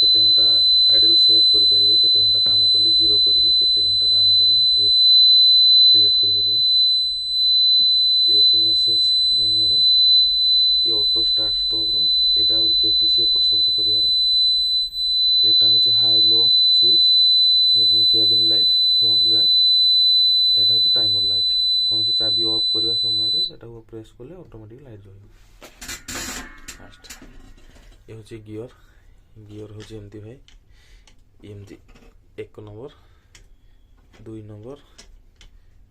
केते घंटा idol set कर परिबे केते घंटा काम कले जीरो करिके केते घंटा काम कले ट्रिप सिलेक्ट कर परिबे। ये होची मेसेज नाइयारो ये ऑटो स्टार्ट स्टॉप रो एटा होची केपीसी एपट सेपट करिवारो। एटा होची हाई लो स्विच ये केबिन लाइट फ्रंट बैक एटा होची टाइमर लाइट कौन से चाबी ऑफ करवा समय रे एटा को प्रेस करले ऑटोमेटिक लाइट जले। फास्ट ये होची गियर गियर होची एमती भाई एमती 1 नंबर 2 नंबर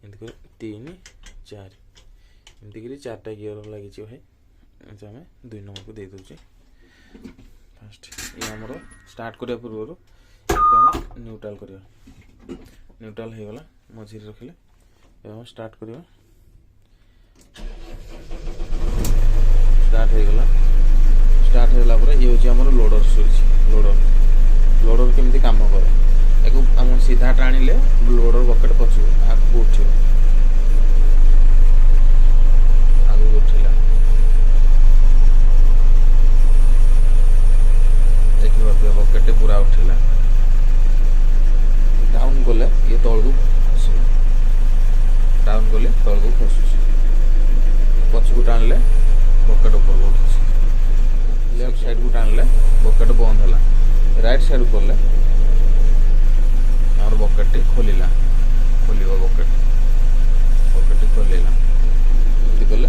एमती कर 3 4 एमती करी 4टा गियर लागि छी भाई। अच्छा हमें 2 नंबर को दे दोची। फास्ट ये हमरो स्टार्ट करिया पूर्व हम न्यूट्रल करिया न्यूट्रल हे गला मझी रखले हम स्टार्ट करिया स्टार्ट हे गला। स्टार्ट होला पर ये होची हमरो लोडर स्विच लोडर केमती काम करे एको हम सीधा टाणीले लोडर बकेट पछु आगु उठियो आगु उठिला देखिबा पे बकेट पूरा उठिला। डाउन कोले ये तळगु खसिबो डाउन कोले तळगु खसुसी पछकु टाणले बकेट ऊपर उठुसी लेफ्ट साइड को टाणले बकेट बंद होला राइट साइड को ले और बकेट खोलिला खोलिबो बकेट खोलिला एमती कोले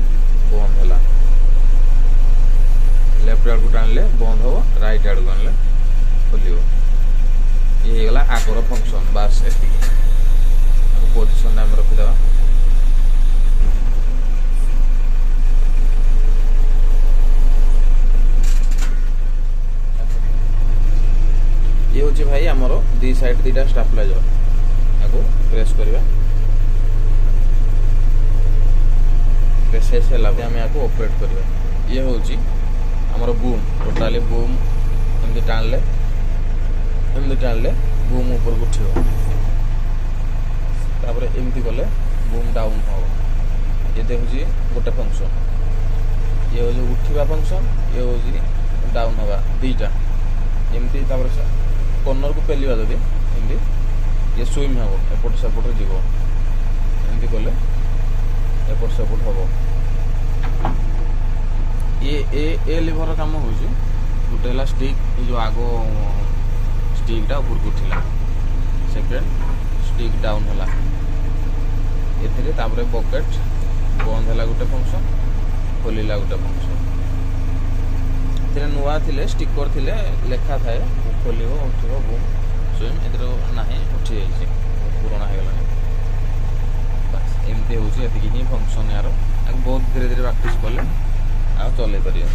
बंद होला लेफ्ट साइड को टाणले बंद हो राइट साइड को आनले खोलिबो। ये हे गला आकर फंक्शन बास एति पोजीशन नाम रखि देबा। ये होची भाई हमरो दी साइड दीटा स्टेबलाइजर आगो प्रेस करबा प्रेस से लाबे हम आको ऑपरेट करबा। ये होची हमरो बूम टोटली बूम एमती टाणले बूम ऊपर को उठियो तापर एमती गले बूम डाउन हो। ये देखुची गोटे फंक्शन ये हो जो उठिबा फंक्शन ये हो जी डाउन होगा दीटा एमती तापर कॉर्नर को पेलिबा जदी एमती ये स्विम हो एपट सेपट जीवो एमती गले एपट सेपट होबो। ये ए लिवर काम होची गोटेला स्टिक जो आगो स्टिकटा ऊपर को उठिला सेकेंड स्टिक डाउन होला एथिरे तापरे बकेट बंद होला गोटे फंक्शन खोलिला गोटे फंक्शन तेरे नुआ थिले स्टिकर थिले लेखा थाए खोलिबो उठिबो बूम स्विम एथरो नाही उठी जाइछे पुराना हे गला बस एमते होची एति ही फंक्शन यार बहुत धीरे धीरे प्रैक्टिस करले आ चले परिया।